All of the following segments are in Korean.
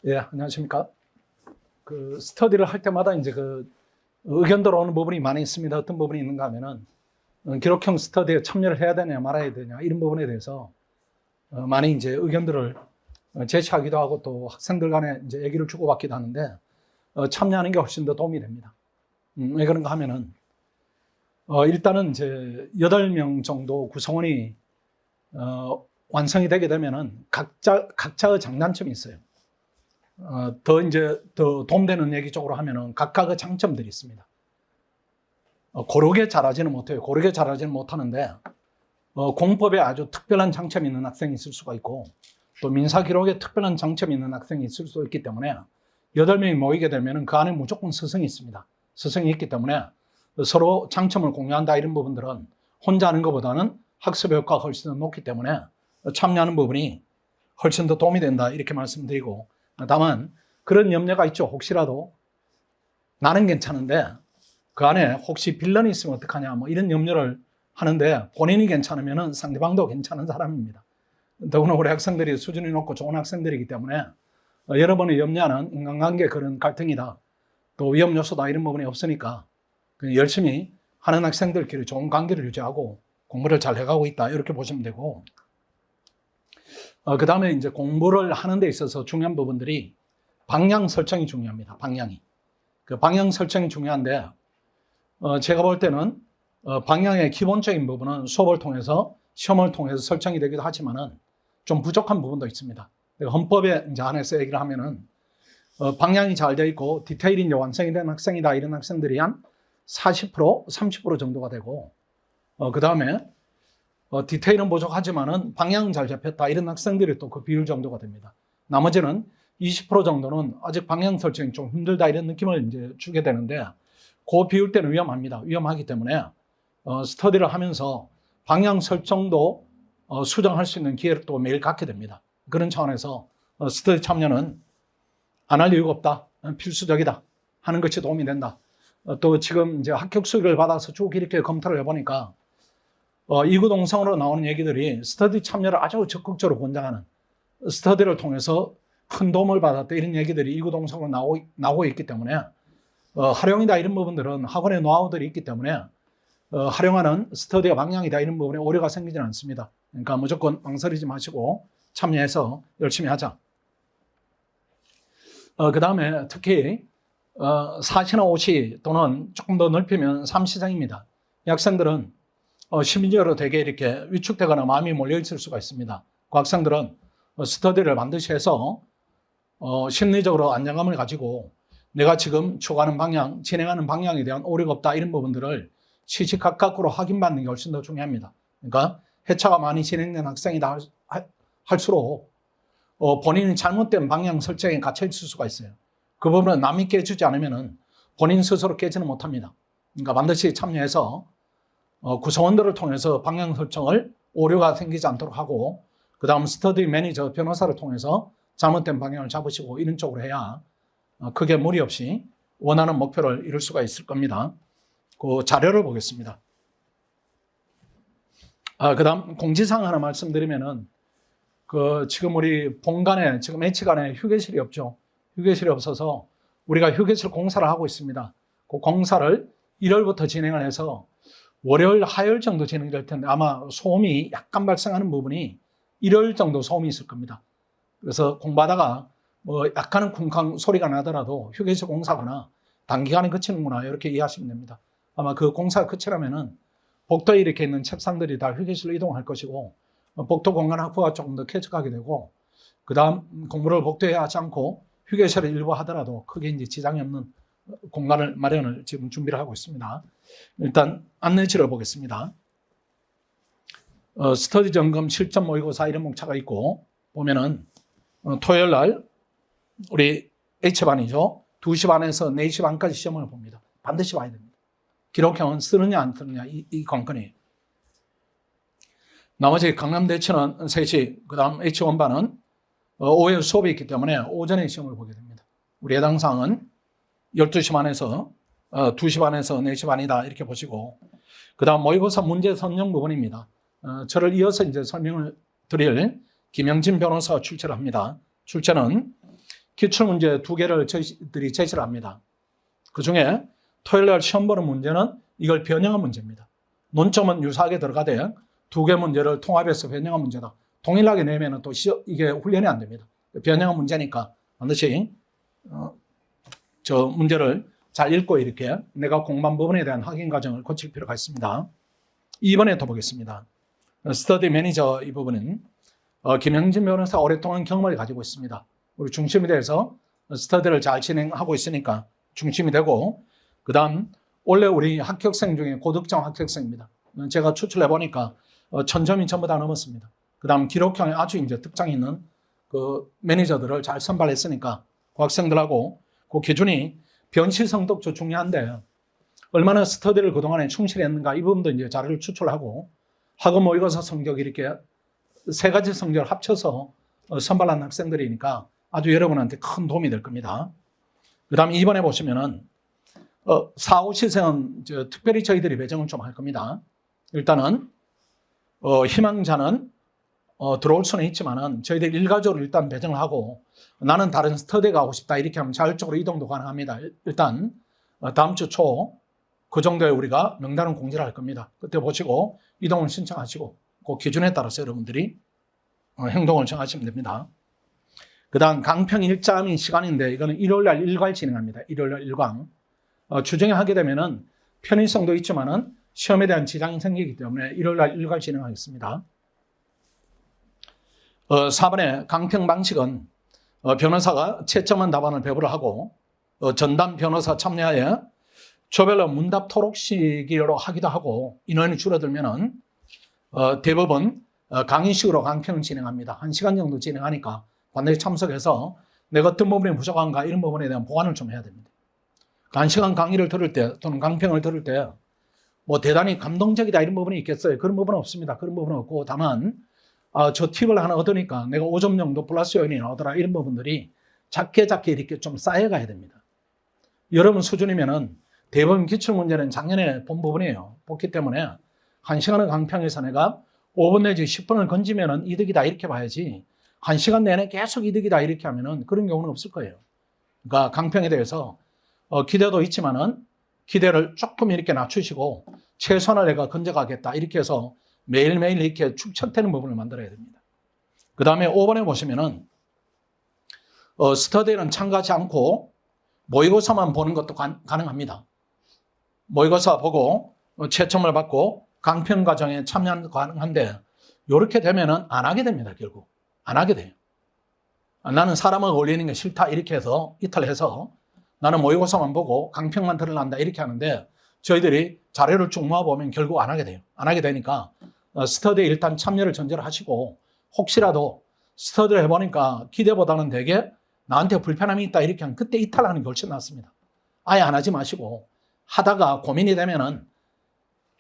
예, 안녕하십니까. 스터디를 할 때마다 이제 의견들 오는 부분이 많이 있습니다. 어떤 부분이 있는가 하면은, 기록형 스터디에 참여를 해야 되냐, 말아야 되냐, 이런 부분에 대해서, 많이 이제 의견들을 제시하기도 하고 또 학생들 간에 이제 얘기를 주고받기도 하는데, 참여하는 게 훨씬 더 도움이 됩니다. 왜 그런가 하면은, 일단은 이제 8명 정도 구성원이, 완성이 되게 되면은 각자의 장단점이 있어요. 더 도움되는 얘기 쪽으로 하면은 각각의 장점들이 있습니다. 고르게 잘하지는 못해요. 고르게 잘하지는 못하는데, 공법에 아주 특별한 장점이 있는 학생이 있을 수가 있고, 또 민사기록에 특별한 장점이 있는 학생이 있을 수 있기 때문에, 8명이 모이게 되면은 그 안에 무조건 스승이 있습니다. 스승이 있기 때문에 서로 장점을 공유한다 이런 부분들은 혼자 하는 것보다는 학습 효과가 훨씬 더 높기 때문에 참여하는 부분이 훨씬 더 도움이 된다 이렇게 말씀드리고, 다만 그런 염려가 있죠. 혹시라도 나는 괜찮은데 그 안에 혹시 빌런이 있으면 어떡하냐 뭐 이런 염려를 하는데, 본인이 괜찮으면 상대방도 괜찮은 사람입니다. 더구나 우리 학생들이 수준이 높고 좋은 학생들이기 때문에 여러분이 염려하는 인간관계 그런 갈등이다, 또 위험 요소다 이런 부분이 없으니까 열심히 하는 학생들끼리 좋은 관계를 유지하고 공부를 잘 해가고 있다 이렇게 보시면 되고, 그 다음에 이제 공부를 하는 데 있어서 중요한 부분들이 방향 설정이 중요합니다. 그 방향 설정이 중요한데, 제가 볼 때는 방향의 기본적인 부분은 수업을 통해서 시험을 통해서 설정이 되기도 하지만은 좀 부족한 부분도 있습니다. 헌법에 이제 안에서 얘기를 하면은 방향이 잘 되어 있고 디테일이 이제 완성이 된 학생이다 이런 학생들이 한 40%, 30% 정도가 되고, 그 다음에 디테일은 부족하지만은 방향은 잘 잡혔다 이런 학생들이 또 그 비율 정도가 됩니다. 나머지는 20% 정도는 아직 방향 설정이 좀 힘들다 이런 느낌을 이제 주게 되는데, 그 비율 때는 위험합니다. 위험하기 때문에 스터디를 하면서 방향 설정도 수정할 수 있는 기회를 또 매일 갖게 됩니다. 그런 차원에서 스터디 참여는 안 할 이유가 없다, 필수적이다 하는 것이 도움이 된다. 또 지금 이제 합격 수기를 받아서 쭉 이렇게 검토를 해보니까 이구동성으로 나오는 얘기들이 스터디 참여를 아주 적극적으로 권장하는, 스터디를 통해서 큰 도움을 받았다 이런 얘기들이 이구동성으로 나오고 있기 때문에 활용이다 이런 부분들은 학원의 노하우들이 있기 때문에 활용하는 스터디의 방향이다 이런 부분에 오류가 생기지는 않습니다. 그러니까 무조건 망설이지 마시고 참여해서 열심히 하자. 그 다음에 특히 4시나 5시 또는 조금 더 넓히면 3시장입니다. 이 학생들은 심리적으로 되게 이렇게 위축되거나 마음이 몰려있을 수가 있습니다. 그 학생들은 스터디를 반드시 해서 심리적으로 안정감을 가지고 내가 지금 추구하는 방향, 진행하는 방향에 대한 오류가 없다 이런 부분들을 시시각각으로 확인받는 게 훨씬 더 중요합니다. 그러니까 회차가 많이 진행된 학생이다 할수록 본인이 잘못된 방향 설정에 갇혀 있을 수가 있어요. 그 부분은 남이 깨주지 않으면 본인 스스로 깨지는 못합니다. 그러니까 반드시 참여해서 구성원들을 통해서 방향 설정을 오류가 생기지 않도록 하고, 그 다음 스터디 매니저, 변호사를 통해서 잘못된 방향을 잡으시고 이런 쪽으로 해야 크게 무리 없이 원하는 목표를 이룰 수가 있을 겁니다. 그 자료를 보겠습니다. 그 다음 공지사항 하나 말씀드리면은, 지금 우리 본관에, 지금 H관에 휴게실이 없죠. 휴게실이 없어서 우리가 휴게실 공사를 하고 있습니다. 그 공사를 1월부터 진행을 해서 월요일, 화요일 정도 진행될 텐데 아마 소음이 약간 발생하는 부분이 1월 정도 소음이 있을 겁니다. 그래서 공부하다가 뭐 약간은 쿵쾅 소리가 나더라도 휴게실 공사거나 단기간에 그치는구나 이렇게 이해하시면 됩니다. 아마 그 공사가 그치려면은 복도에 이렇게 있는 책상들이 다 휴게실로 이동할 것이고, 복도 공간 확보가 조금 더 쾌적하게 되고, 그 다음 공부를 복도에 하지 않고 휴게실을 일부 하더라도 크게 이제 지장이 없는 공간을 마련을 지금 준비를 하고 있습니다. 일단 안내지를 보겠습니다. 스터디 점검 실전 모의고사 이런 목차가 있고, 보면은 토요일 날 우리 H반이죠. 2시 반에서 4시 반까지 시험을 봅니다. 반드시 봐야 됩니다. 기록형은 쓰느냐 안 쓰느냐 이 관건이에요. 나머지 강남대치는 3시, 그 다음 H1반은 오후에 수업이 있기 때문에 오전에 시험을 보게 됩니다. 우리 해당 사항은 12시 반에서 2시 반에서 4시 반이다 이렇게 보시고, 그 다음 모의고사 문제 선정 부분입니다. 저를 이어서 이제 설명을 드릴 김영진 변호사가 출제를 합니다. 출제는 기출문제 2개를 저희들이 제시를 합니다. 그중에 토요일날 시험 보는 문제는 이걸 변형한 문제입니다. 논점은 유사하게 들어가되 2개 문제를 통합해서 변형한 문제다. 동일하게 내면 또 이게 훈련이 안 됩니다. 변형한 문제니까 반드시 저 문제를 잘 읽고 이렇게 내가 공부한 부분에 대한 확인 과정을 거칠 필요가 있습니다. 2번에 더 보겠습니다. 스터디 매니저 이 부분은 김영진 변호사 오랫동안 경험을 가지고 있습니다. 우리 중심이 돼서 스터디를 잘 진행하고 있으니까 중심이 되고, 그 다음 원래 우리 합격생 중에 고득점 합격생입니다. 제가 추출해 보니까 1000점이 전부 다 넘었습니다. 그 다음 기록형에 아주 이제 특장이 있는 그 매니저들을 잘 선발했으니까 그 학생들하고 그 기준이 변시 성적도 중요한데 얼마나 스터디를 그동안에 충실했는가 이 부분도 이제 자료를 추출하고 학업 모의고사 성적 이렇게 3가지 성적을 합쳐서 선발한 학생들이니까 아주 여러분한테 큰 도움이 될 겁니다. 그 다음 2번에 보시면은 4, 5시생은 특별히 저희들이 배정을 좀 할 겁니다. 일단은 희망자는 들어올 수는 있지만은 저희들 일괄적으로 일단 배정을 하고 나는 다른 스터디에 가고 싶다 이렇게 하면 자율적으로 이동도 가능합니다. 일단 다음 주 초 그 정도에 우리가 명단은 공지를 할 겁니다. 그때 보시고 이동을 신청하시고 그 기준에 따라서 여러분들이 행동을 정하시면 됩니다. 그 다음 강평 일자민 시간인데 이거는 일요일날 일괄 진행합니다. 일요일날 일광. 주중에 하게 되면은 편의성도 있지만은 시험에 대한 지장이 생기기 때문에 일요일날 일괄 진행하겠습니다. 4번에 강평 방식은 변호사가 채점한 답안을 배부를 하고 전담 변호사 참여하에 조별로 문답 토록식으로 하기도 하고 인원이 줄어들면은 대법원 강의식으로 강평을 진행합니다. 1시간 정도 진행하니까 반드시 참석해서 내가 어떤 부분이 부족한가 이런 부분에 대한 보완을 좀 해야 됩니다. 1시간 강의를 들을 때 또는 강평을 들을 때 뭐 대단히 감동적이다 이런 부분이 있겠어요? 그런 부분은 없습니다. 그런 부분은 없고 다만 저 팁을 하나 얻으니까 내가 5점 정도 플러스 요인이 나오더라 이런 부분들이 작게 이렇게 좀 쌓여가야 됩니다. 여러분 수준이면은 대법원 기출문제는 작년에 본 부분이에요. 봤기 때문에 1시간의 강평에서 내가 5분 내지 10분을 건지면은 이득이다 이렇게 봐야지 1시간 내내 계속 이득이다 이렇게 하면은 그런 경우는 없을 거예요. 그러니까 강평에 대해서 기대도 있지만은 기대를 조금 이렇게 낮추시고 최선을 내가 건져가겠다 이렇게 해서 매일매일 이렇게 축적되는 부분을 만들어야 됩니다. 그 다음에 5번에 보시면은 스터디는 참가하지 않고 모의고사만 보는 것도 가능합니다. 모의고사 보고 채점을 받고 강평 과정에 참여하는 것도 가능한데 이렇게 되면은 안 하게 됩니다. 결국 안 하게 돼요. 나는 사람을 올리는 게 싫다 이렇게 해서 이탈해서 나는 모의고사만 보고 강평만 들으려한다 이렇게 하는데 저희들이 자료를 쭉 모아보면 결국 안 하게 돼요. 안 하게 되니까 스터디에 일단 참여를 전제로 하시고 혹시라도 스터디를 해보니까 기대보다는 되게 나한테 불편함이 있다 이렇게 하면 그때 이탈하는 게 훨씬 낫습니다. 아예 안 하지 마시고 하다가 고민이 되면은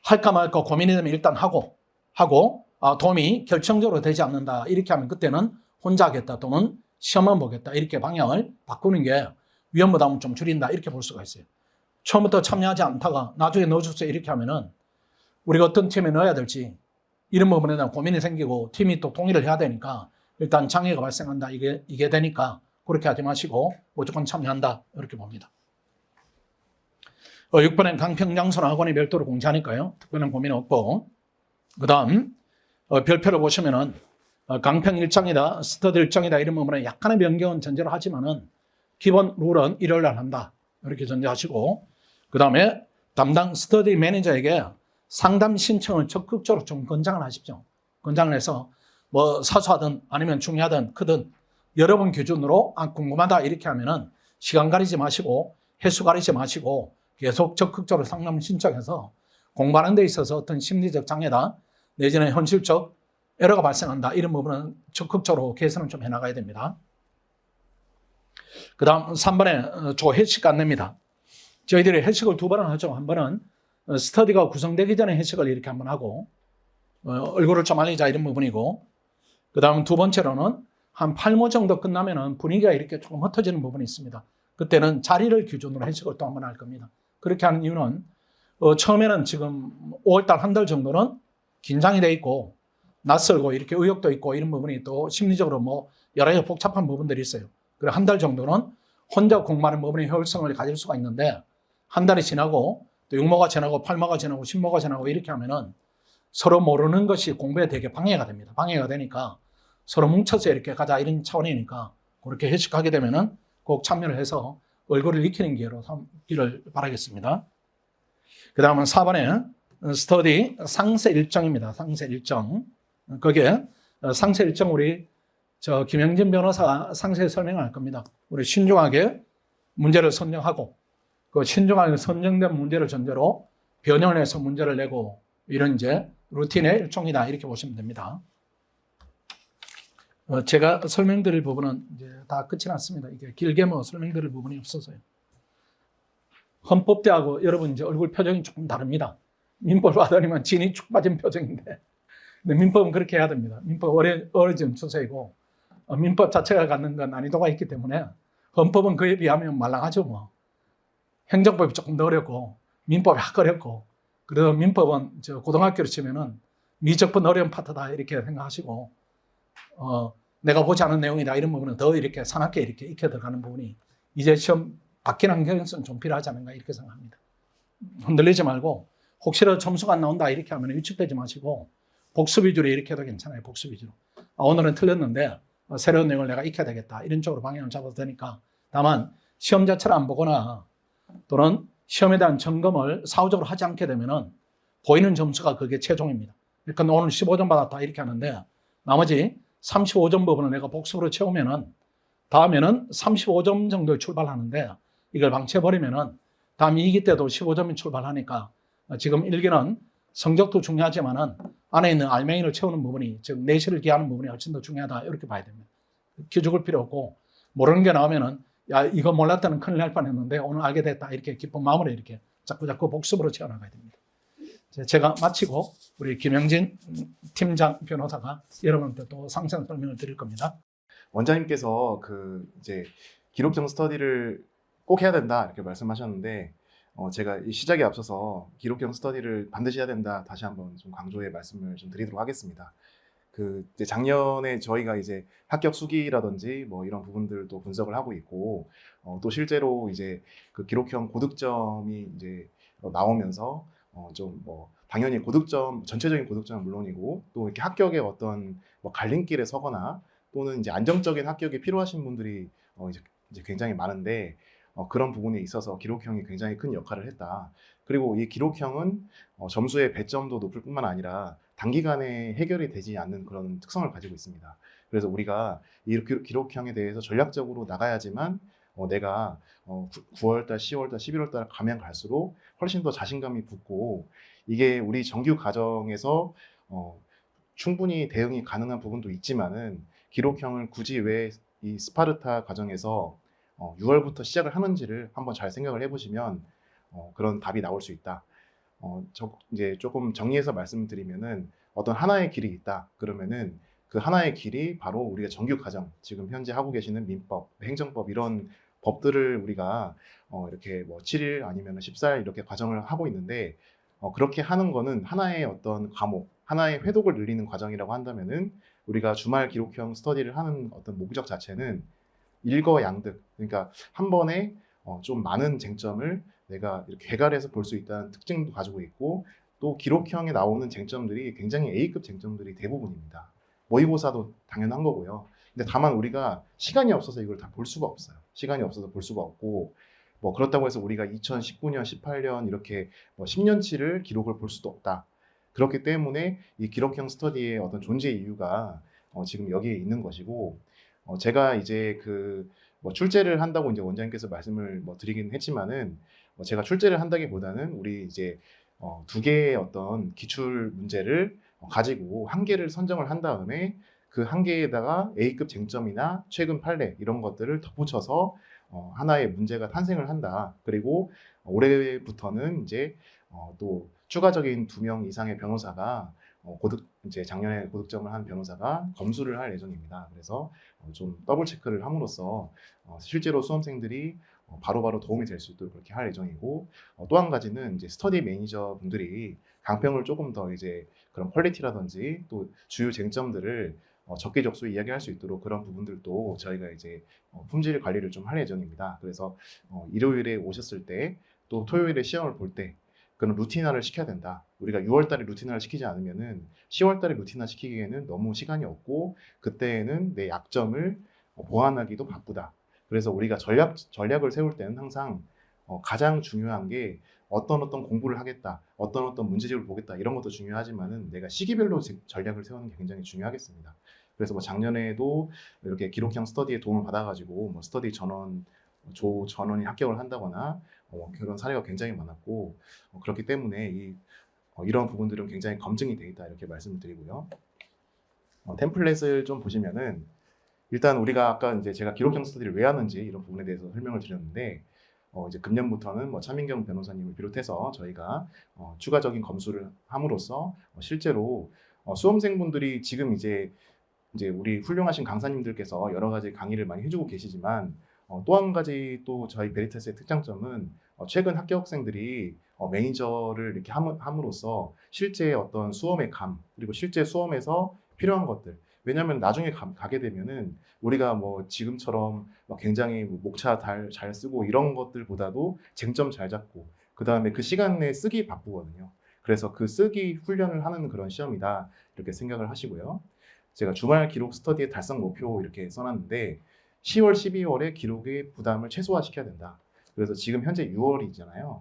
할까 말까 고민이 되면 일단 하고 도움이 결정적으로 되지 않는다 이렇게 하면 그때는 혼자 하겠다 또는 시험만 보겠다 이렇게 방향을 바꾸는 게 위험부담을 좀 줄인다 이렇게 볼 수가 있어요. 처음부터 참여하지 않다가 나중에 넣어주세요 이렇게 하면은 우리가 어떤 팀에 넣어야 될지 이런 부분에 대한 고민이 생기고 팀이 또 동의를 해야 되니까 일단 장애가 발생한다 이게 되니까 그렇게 하지 마시고 무조건 참여한다 이렇게 봅니다. 6번엔 강평 장소나 학원이 별도로 공지하니까요. 특별한 고민 없고 그 다음 별표를 보시면은 강평 일정이다 스터디 일정이다 이런 부분에 약간의 변경은 전제로 하지만은 기본 룰은 일요일 날 한다 이렇게 전제하시고 그 다음에 담당 스터디 매니저에게 상담 신청을 적극적으로 좀 권장을 하십시오. 권장을 해서 뭐 사소하든 아니면 중요하든 크든 여러분 기준으로 궁금하다 이렇게 하면은 시간 가리지 마시고 횟수 가리지 마시고 계속 적극적으로 상담 신청해서 공부하는 데 있어서 어떤 심리적 장애다 내지는 현실적 에러가 발생한다 이런 부분은 적극적으로 개선을 좀 해나가야 됩니다. 그 다음 3번에 조 회식 안내입니다. 저희들이 회식을 2번을 하죠. 한 번은 스터디가 구성되기 전에 회식을 이렇게 한번 하고 얼굴을 좀 알리자 이런 부분이고 그 다음 두 번째로는 한 8모 정도 끝나면은 분위기가 이렇게 조금 흩어지는 부분이 있습니다. 그때는 자리를 기준으로 회식을 또 한번 할 겁니다. 그렇게 하는 이유는 처음에는 지금 5월달 한 달 정도는 긴장이 돼 있고 낯설고 이렇게 의욕도 있고 이런 부분이 또 심리적으로 뭐 여러 가지 복잡한 부분들이 있어요. 그리고 한 달 정도는 혼자 공부하는 부분의 효율성을 가질 수가 있는데 한 달이 지나고 또 6모가 지나고 8모가 지나고 10모가 지나고 이렇게 하면은 서로 모르는 것이 공부에 되게 방해가 됩니다. 방해가 되니까 서로 뭉쳐서 이렇게 가자 이런 차원이니까 그렇게 회식하게 되면은 꼭 참여를 해서 얼굴을 익히는 기회로 삼기를 바라겠습니다. 그 다음은 4번에 스터디 상세 일정입니다. 상세 일정. 거기에 상세 일정 우리 김영진 변호사가 상세히 설명할 겁니다. 우리 신중하게 문제를 선정하고 그 신중하게 선정된 문제를 전제로 변형을 해서 문제를 내고 이런 이제 루틴의 일종이다 이렇게 보시면 됩니다. 제가 설명드릴 부분은 이제 다 끝이 났습니다. 이게 길게 뭐 설명드릴 부분이 없어서요. 헌법대하고 여러분 이제 얼굴 표정이 조금 다릅니다. 민법을 하더니만 진이 축 빠진 표정인데, 근데 민법은 그렇게 해야 됩니다. 민법 어려진 추세이고 민법 자체가 갖는 건 난이도가 있기 때문에 헌법은 그에 비하면 말랑하죠 뭐. 행정법이 조금 더 어렵고 민법이 확 어렵고 그래도 민법은 고등학교로 치면은 미적분 어려운 파트다 이렇게 생각하시고 내가 보지 않은 내용이다 이런 부분은 더 이렇게 사납게 이렇게 익혀 들어가는 부분이 이제 시험 바뀌는 경향성은 좀 필요하지 않은가 이렇게 생각합니다. 흔들리지 말고 혹시라도 점수가 안 나온다 이렇게 하면 위축되지 마시고 복습 위주로 이렇게 해도 괜찮아요. 복습 위주로. 오늘은 틀렸는데 새로운 내용을 내가 익혀야 되겠다 이런 쪽으로 방향을 잡아도 되니까 다만 시험 자체를 안 보거나 또는 시험에 대한 점검을 사후적으로 하지 않게 되면은 보이는 점수가 그게 최종입니다. 그러니까 오늘 15점 받았다 이렇게 하는데 나머지 35점 부분을 내가 복습으로 채우면은 다음에는 35점 정도에 출발하는데 이걸 방치해버리면은 다음 2기 때도 15점이 출발하니까 지금 1기는 성적도 중요하지만은 안에 있는 알맹이를 채우는 부분이 즉 내실을 기하는 부분이 훨씬 더 중요하다 이렇게 봐야 됩니다. 기죽을 필요 없고 모르는 게 나오면은 야 이거 몰랐다는 큰일 날 뻔했는데 오늘 알게 됐다 이렇게 기쁜 마음으로 이렇게 자꾸 복습으로 채워나가야 됩니다. 제가 마치고 우리 김영진 팀장 변호사가 여러분한테 또 상세한 설명을 드릴 겁니다. 원장님께서 이제 기록형 스터디를 꼭 해야 된다 이렇게 말씀하셨는데 제가 이 시작에 앞서서 기록형 스터디를 반드시 해야 된다 다시 한번 좀 강조의 말씀을 좀 드리도록 하겠습니다. 이제 작년에 저희가 이제 합격 수기라든지 뭐 이런 부분들도 분석을 하고 있고 또 실제로 이제 그 기록형 고득점이 이제 나오면서 좀 뭐 당연히 고득점 전체적인 고득점은 물론이고 또 이렇게 합격의 어떤 뭐 갈림길에 서거나 또는 이제 안정적인 합격이 필요하신 분들이 이제 굉장히 많은데 그런 부분에 있어서 기록형이 굉장히 큰 역할을 했다. 그리고 이 기록형은 점수의 배점도 높을 뿐만 아니라 단기간에 해결이 되지 않는 그런 특성을 가지고 있습니다. 그래서 우리가 이 기록형에 대해서 전략적으로 나가야지만 내가 9월달, 10월달, 11월달 가면 갈수록 훨씬 더 자신감이 붙고 이게 우리 정규 과정에서 충분히 대응이 가능한 부분도 있지만은 기록형을 굳이 왜 이 스파르타 과정에서 6월부터 시작을 하는지를 한번 잘 생각을 해보시면 그런 답이 나올 수 있다. 이제 조금 정리해서 말씀드리면은 어떤 하나의 길이 있다. 그러면은 그 하나의 길이 바로 우리가 정규 과정, 지금 현재 하고 계시는 민법, 행정법 이런 법들을 우리가 이렇게 뭐 7일 아니면 14일 이렇게 과정을 하고 있는데 그렇게 하는 거는 하나의 어떤 과목, 하나의 회독을 늘리는 과정이라고 한다면은 우리가 주말 기록형 스터디를 하는 어떤 목적 자체는 일거양득, 그러니까 한 번에 좀 많은 쟁점을 내가 이렇게 개괄해서 볼 수 있다는 특징도 가지고 있고 또 기록형에 나오는 쟁점들이 굉장히 A급 쟁점들이 대부분입니다. 모의고사도 당연한 거고요. 근데 다만 우리가 시간이 없어서 이걸 다 볼 수가 없어요. 시간이 없어서 볼 수가 없고 뭐 그렇다고 해서 우리가 2019년, 18년 이렇게 뭐 10년치를 기록을 볼 수도 없다. 그렇기 때문에 이 기록형 스터디의 어떤 존재 이유가 지금 여기에 있는 것이고 제가 이제 뭐 출제를 한다고 이제 원장님께서 말씀을 뭐 드리긴 했지만은 제가 출제를 한다기보다는 우리 이제 두 개의 어떤 기출 문제를 가지고 한 개를 선정을 한 다음에 그 한 개에다가 A급 쟁점이나 최근 판례 이런 것들을 덧붙여서 하나의 문제가 탄생을 한다. 그리고 올해부터는 이제 또 추가적인 2명 이상의 변호사가 이제 작년에 고득점을 한 변호사가 검수를 할 예정입니다. 그래서 좀 더블 체크를 함으로써 실제로 수험생들이 바로바로 도움이 될 수 있도록 그렇게 할 예정이고 또 한 가지는 이제 스터디 매니저 분들이 강평을 조금 더 이제 그런 퀄리티라든지 또 주요 쟁점들을 적기적소 이야기할 수 있도록 그런 부분들도 저희가 이제 품질 관리를 좀 할 예정입니다. 그래서 일요일에 오셨을 때 또 토요일에 시험을 볼 때 그런 루틴화를 시켜야 된다. 우리가 6월 달에 루틴화를 시키지 않으면은 10월 달에 루틴화 시키기에는 너무 시간이 없고 그때에는 내 약점을 보완하기도 바쁘다. 그래서 우리가 전략을 세울 때는 항상 가장 중요한 게 어떤 공부를 하겠다, 어떤 문제집을 보겠다 이런 것도 중요하지만은 내가 시기별로 전략을 세우는 게 굉장히 중요하겠습니다. 그래서 뭐 작년에도 이렇게 기록형 스터디에 도움을 받아가지고 뭐 스터디 조 전원이 합격을 한다거나 그런 사례가 굉장히 많았고 그렇기 때문에 이런 부분들은 굉장히 검증이 돼 있다 이렇게 말씀을 드리고요. 템플릿을 좀 보시면은 일단 우리가 아까 이제 제가 기록형 스터디를 왜 하는지 이런 부분에 대해서 설명을 드렸는데 이제 금년부터는 뭐 차민경 변호사님을 비롯해서 저희가 추가적인 검수를 함으로써 실제로 수험생분들이 지금 이제 우리 훌륭하신 강사님들께서 여러 가지 강의를 많이 해주고 계시지만 또 한 가지 또 저희 베리타스의 특장점은 최근 합격생들이 매니저를 이렇게 함으로써 실제 어떤 수험의 감 그리고 실제 수험에서 필요한 것들 왜냐하면 나중에 가게 되면은 우리가 뭐 지금처럼 막 굉장히 목차 잘 쓰고 이런 것들보다도 쟁점 잘 잡고 그 다음에 그 시간 내에 쓰기 바쁘거든요. 그래서 그 쓰기 훈련을 하는 그런 시험이다 이렇게 생각을 하시고요. 제가 주말 기록 스터디의 달성 목표 이렇게 써놨는데 10월, 12월에 기록의 부담을 최소화시켜야 된다. 그래서 지금 현재 6월이잖아요.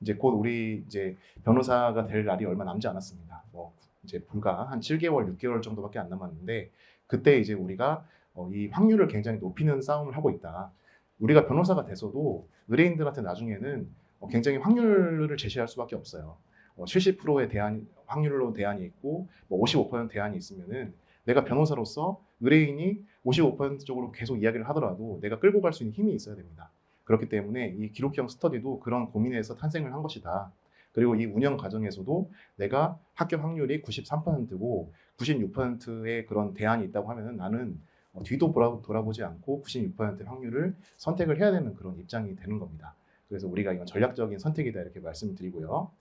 이제 곧 우리 이제 변호사가 될 날이 얼마 남지 않았습니다. 뭐 이제 불과 한 7개월, 6개월 정도밖에 안 남았는데 그때 이제 우리가 이 확률을 굉장히 높이는 싸움을 하고 있다. 우리가 변호사가 돼서도 의뢰인들한테 나중에는 굉장히 확률을 제시할 수밖에 없어요. 70%의 확률로 대안이 있고 뭐 55% 대안이 있으면은 내가 변호사로서 의뢰인이 55% 쪽으로 계속 이야기를 하더라도 내가 끌고 갈 수 있는 힘이 있어야 됩니다. 그렇기 때문에 이 기록형 스터디도 그런 고민에서 탄생을 한 것이다. 그리고 이 운영 과정에서도 내가 합격 확률이 93%고 96%의 그런 대안이 있다고 하면은 나는 뒤도 돌아보지 않고 96%의 확률을 선택을 해야 되는 그런 입장이 되는 겁니다. 그래서 우리가 이건 전략적인 선택이다 이렇게 말씀을 드리고요.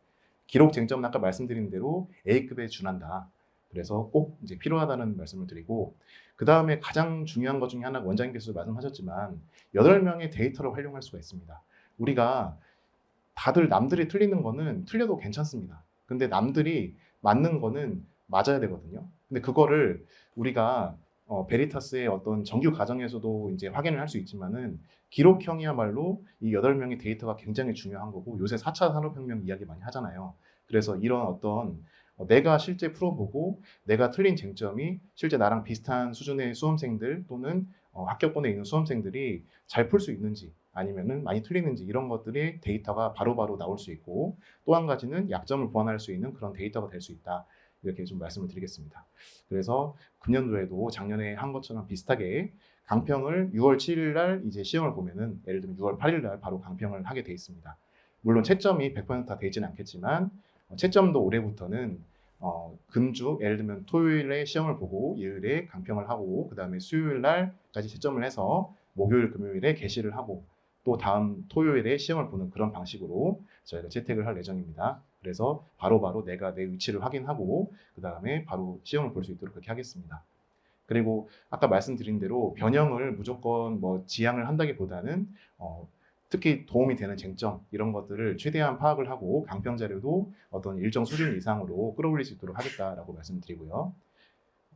기록 쟁점은 아까 말씀드린 대로 A급에 준한다. 그래서 꼭 이제 필요하다는 말씀을 드리고 그 다음에 가장 중요한 것 중에 하나가 원장님께서 말씀하셨지만 8명의 데이터를 활용할 수가 있습니다. 우리가 다들 남들이 틀리는 거는 틀려도 괜찮습니다. 근데 남들이 맞는 거는 맞아야 되거든요. 근데 그거를 우리가 베리타스의 어떤 정규 과정에서도 이제 확인을 할 수 있지만은 기록형이야말로 이 8명의 데이터가 굉장히 중요한 거고 요새 4차 산업혁명 이야기 많이 하잖아요. 그래서 이런 어떤 내가 실제 풀어보고 내가 틀린 쟁점이 실제 나랑 비슷한 수준의 수험생들 또는 합격권에 있는 수험생들이 잘 풀 수 있는지 아니면은 많이 틀리는지 이런 것들의 데이터가 바로바로 나올 수 있고 또 한 가지는 약점을 보완할 수 있는 그런 데이터가 될 수 있다. 이렇게 좀 말씀을 드리겠습니다. 그래서 금년도에도 작년에 한 것처럼 비슷하게 강평을 6월 7일 날 이제 시험을 보면은 예를 들면 6월 8일 날 바로 강평을 하게 돼 있습니다. 물론 채점이 100% 다 되지는 않겠지만 채점도 올해부터는 금주 예를 들면 토요일에 시험을 보고 일요일에 강평을 하고 그 다음에 수요일 날까지 채점을 해서 목요일 금요일에 개시를 하고 또 다음 토요일에 시험을 보는 그런 방식으로 저희가 채택을 할 예정입니다. 그래서 바로바로 내가 내 위치를 확인하고 그 다음에 바로 시험을 볼 수 있도록 그렇게 하겠습니다. 그리고 아까 말씀드린 대로 변형을 무조건 뭐 지향을 한다기보다는 특히 도움이 되는 쟁점 이런 것들을 최대한 파악을 하고 강평 자료도 어떤 일정 수준 이상으로 끌어올릴 수 있도록 하겠다라고 말씀드리고요.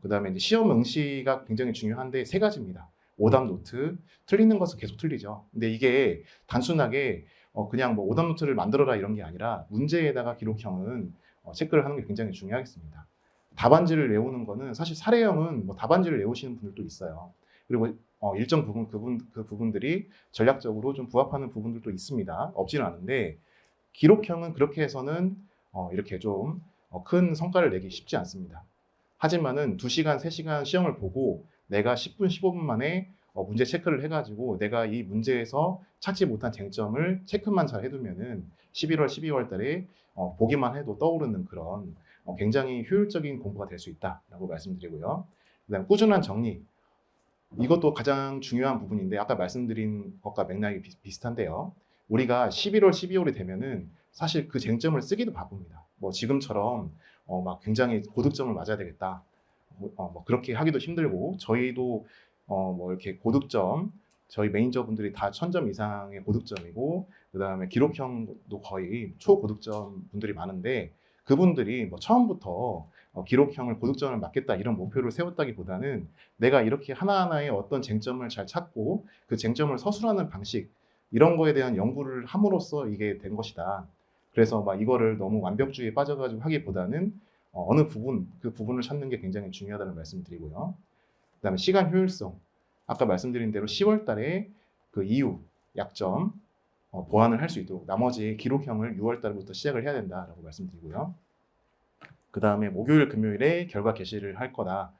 그 다음에 이제 시험 응시가 굉장히 중요한데 3가지입니다. 오답 노트, 틀리는 것은 계속 틀리죠. 근데 이게 단순하게 그냥 뭐 오답 노트를 만들어라 이런 게 아니라 문제에다가 기록형은 체크를 하는 게 굉장히 중요하겠습니다. 답안지를 외우는 거는 사실 사례형은 뭐 답안지를 외우시는 분들도 있어요. 그리고 일정 부분 그 부분들이 전략적으로 좀 부합하는 부분들도 있습니다. 없지는 않은데 기록형은 그렇게 해서는 이렇게 좀 큰 성과를 내기 쉽지 않습니다. 하지만은 2시간, 3시간 시험을 보고 내가 10분, 15분 만에 문제 체크를 해가지고 내가 이 문제에서 찾지 못한 쟁점을 체크만 잘 해두면은 11월, 12월 달에 보기만 해도 떠오르는 그런 굉장히 효율적인 공부가 될 수 있다라고 말씀드리고요. 그다음 꾸준한 정리. 이것도 가장 중요한 부분인데 아까 말씀드린 것과 맥락이 비슷한데요. 우리가 11월, 12월이 되면은 사실 그 쟁점을 쓰기도 바쁩니다. 뭐 지금처럼 막 굉장히 고득점을 맞아야 되겠다. 뭐 그렇게 하기도 힘들고 저희도 뭐 이렇게 고득점 저희 매니저분들이 다 1000점 이상의 고득점이고 그다음에 기록형도 거의 초고득점 분들이 많은데 그분들이 뭐 처음부터 기록형을 고득점을 맞겠다 이런 목표를 세웠다기보다는 내가 이렇게 하나하나의 어떤 쟁점을 잘 찾고 그 쟁점을 서술하는 방식 이런 거에 대한 연구를 함으로써 이게 된 것이다. 그래서 막 이거를 너무 완벽주의에 빠져가지고 하기보다는 어느 부분, 그 부분을 찾는 게 굉장히 중요하다는 말씀을 드리고요. 그다음에 시간 효율성. 아까 말씀드린 대로 10월 달에 그 이후 약점 보완을 할 수 있도록 나머지 기록형을 6월 달부터 시작을 해야 된다라고 말씀드리고요. 그 다음에 목요일, 금요일에 결과 게시를 할 거다.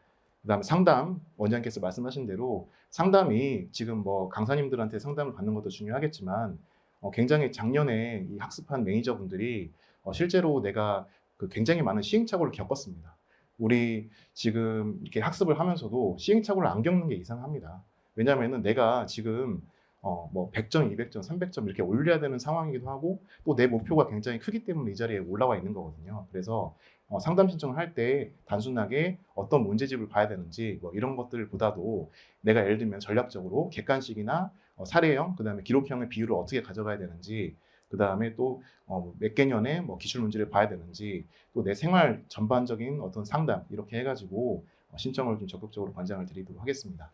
그 다음에 상담, 원장님께서 말씀하신 대로 상담이 지금 뭐 강사님들한테 상담을 받는 것도 중요하겠지만 굉장히 작년에 이 학습한 매니저분들이 실제로 내가 그 굉장히 많은 시행착오를 겪었습니다. 우리 지금 이렇게 학습을 하면서도 시행착오를 안 겪는 게 이상합니다. 왜냐하면 내가 지금 뭐 100점, 200점, 300점 이렇게 올려야 되는 상황이기도 하고 또 내 목표가 굉장히 크기 때문에 이 자리에 올라와 있는 거거든요. 그래서 상담 신청을 할 때 단순하게 어떤 문제집을 봐야 되는지 뭐 이런 것들보다도 내가 예를 들면 전략적으로 객관식이나 사례형, 그 다음에 기록형의 비율을 어떻게 가져가야 되는지 그 다음에 또 몇 개년의 뭐 기출 문제를 봐야 되는지 또 내 생활 전반적인 어떤 상담 이렇게 해가지고 신청을 좀 적극적으로 권장을 드리도록 하겠습니다.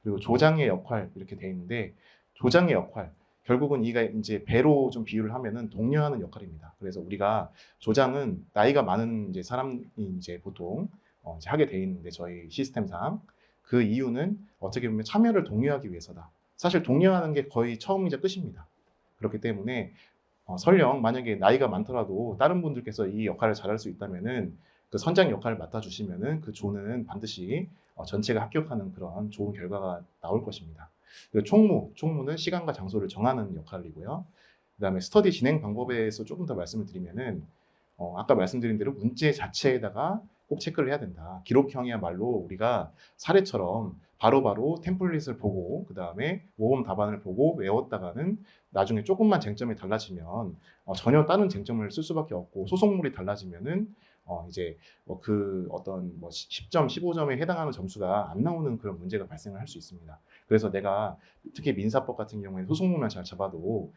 그리고 조장의 역할 이렇게 돼 있는데 조장의 역할 결국은 이가 이제 배로 좀 비유를 하면은 독려하는 역할입니다. 그래서 우리가 조장은 나이가 많은 이제 사람이 이제 보통 이제 하게 돼 있는데 저희 시스템상 그 이유는 어떻게 보면 참여를 독려하기 위해서다. 사실 독려하는 게 거의 처음이자 끝입니다. 그렇기 때문에 설령 만약에 나이가 많더라도 다른 분들께서 이 역할을 잘할 수 있다면은 그 선장 역할을 맡아주시면은 그 조는 반드시 전체가 합격하는 그런 좋은 결과가 나올 것입니다. 그리고 총무는 시간과 장소를 정하는 역할이고요. 그다음에 스터디 진행 방법에 대해서 조금 더 말씀을 드리면은 아까 말씀드린 대로 문제 자체에다가 꼭 체크를 해야 된다. 기록형이야말로 우리가 사례처럼 바로바로 템플릿을 보고 그 다음에 모범 답안을 보고 외웠다가는 나중에 조금만 쟁점이 달라지면 전혀 다른 쟁점을 쓸 수밖에 없고 소속물이 달라지면은 이제 그 어떤 뭐 10점, 15점에 해당하는 점수가 안 나오는 그런 문제가 발생을 할 수 있습니다. 그래서 내가 특히 민사법 같은 경우에 소속물만 잘 잡아도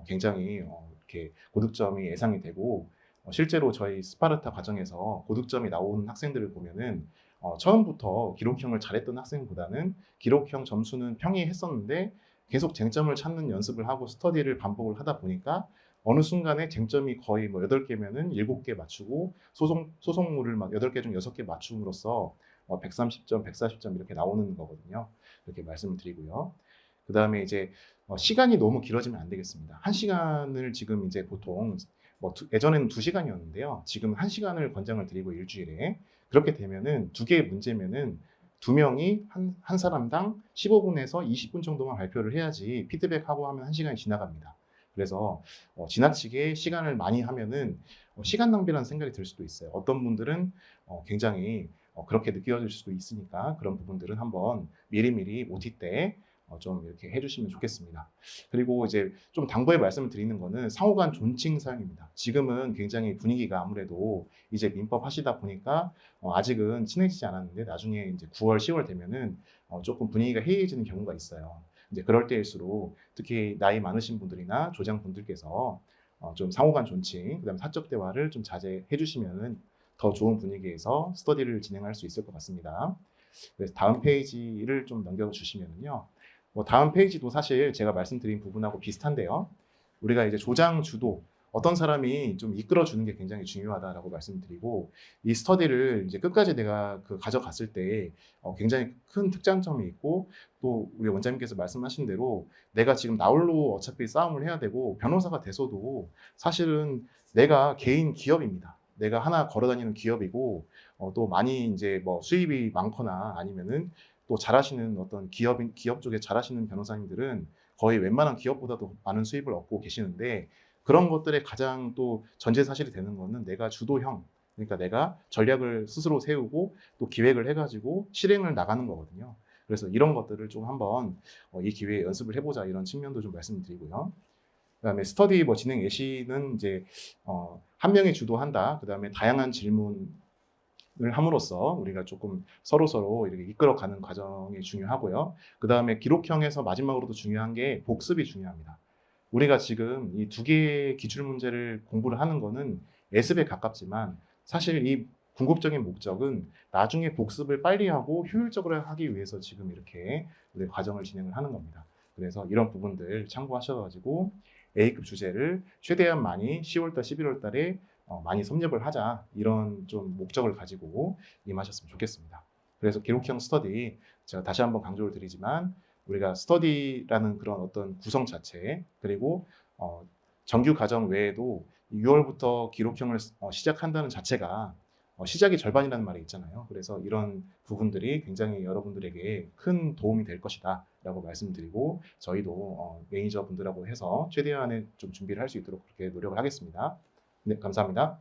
굉장히 이렇게 고득점이 예상이 되고 실제로 저희 스파르타 과정에서 고득점이 나오는 학생들을 보면은 처음부터 기록형을 잘했던 학생보다는 기록형 점수는 평이했었는데 계속 쟁점을 찾는 연습을 하고 스터디를 반복을 하다 보니까 어느 순간에 쟁점이 거의 뭐 8개면은 7개 맞추고 소속물을 막 8개 중 6개 맞춤으로써 130점, 140점 이렇게 나오는 거거든요. 이렇게 말씀을 드리고요. 그 다음에 이제 시간이 너무 길어지면 안 되겠습니다. 1시간을 지금 이제 보통 예전에는 2시간이었는데요. 지금 1시간을 권장을 드리고 일주일에 그렇게 되면은 2개의 문제면은 2명이 한 사람당 15분에서 20분 정도만 발표를 해야지 피드백하고 하면 1시간이 지나갑니다. 그래서 지나치게 시간을 많이 하면은 시간 낭비라는 생각이 들 수도 있어요. 어떤 분들은 굉장히 그렇게 느껴질 수도 있으니까 그런 부분들은 한번 미리미리 OT 때 좀 이렇게 해주시면 좋겠습니다. 그리고 이제 좀 당부의 말씀을 드리는 거는 상호간 존칭 사용입니다. 지금은 굉장히 분위기가 아무래도 이제 민법 하시다 보니까 아직은 친해지지 않았는데 나중에 이제 9월, 10월 되면은 조금 분위기가 해이해지는 경우가 있어요. 이제 그럴 때일수록 특히 나이 많으신 분들이나 조장분들께서 좀 상호간 존칭, 그다음에 사적 대화를 좀 자제해 주시면은 더 좋은 분위기에서 스터디를 진행할 수 있을 것 같습니다. 그래서 다음 페이지를 좀 넘겨주시면은요. 다음 페이지도 사실 제가 말씀드린 부분하고 비슷한데요. 우리가 이제 조장 주도, 어떤 사람이 좀 이끌어주는 게 굉장히 중요하다라고 말씀드리고, 이 스터디를 이제 끝까지 내가 가져갔을 때 굉장히 큰 특장점이 있고, 또 우리 원장님께서 말씀하신 대로 내가 지금 나홀로 어차피 싸움을 해야 되고, 변호사가 돼서도 사실은 내가 개인 기업입니다. 내가 하나 걸어다니는 기업이고, 또 많이 이제 뭐 수입이 많거나 아니면은 또 잘하시는 어떤 기업 쪽에 잘하시는 변호사님들은 거의 웬만한 기업보다도 많은 수입을 얻고 계시는데 그런 것들의 가장 또 전제 사실이 되는 거는 내가 주도형, 그러니까 내가 전략을 스스로 세우고 또 기획을 해가지고 실행을 나가는 거거든요. 그래서 이런 것들을 좀 한번 이 기회에 연습을 해보자 이런 측면도 좀 말씀드리고요. 그다음에 스터디 진행 예시는 이제 한 명이 주도한다. 그다음에 다양한 질문 함으로써 우리가 조금 서로 이렇게 이끌어가는 과정이 중요하고요. 그 다음에 기록형에서 마지막으로도 중요한 게 복습이 중요합니다. 우리가 지금 이 두 개의 기출 문제를 공부를 하는 거는 예습에 가깝지만 사실 이 궁극적인 목적은 나중에 복습을 빨리 하고 효율적으로 하기 위해서 지금 이렇게 우리 과정을 진행을 하는 겁니다. 그래서 이런 부분들 참고하셔가지고 A급 주제를 최대한 많이 10월달, 11월달에 많이 섭렵을 하자, 이런 좀 목적을 가지고 임하셨으면 좋겠습니다. 그래서 기록형 스터디, 제가 다시 한번 강조를 드리지만 우리가 스터디라는 그런 어떤 구성 자체, 그리고 정규 과정 외에도 6월부터 기록형을 시작한다는 자체가 시작이 절반이라는 말이 있잖아요. 그래서 이런 부분들이 굉장히 여러분들에게 큰 도움이 될 것이다 라고 말씀드리고, 저희도 매니저분들하고 해서 최대한의 좀 준비를 할 수 있도록 그렇게 노력을 하겠습니다. 네, 감사합니다.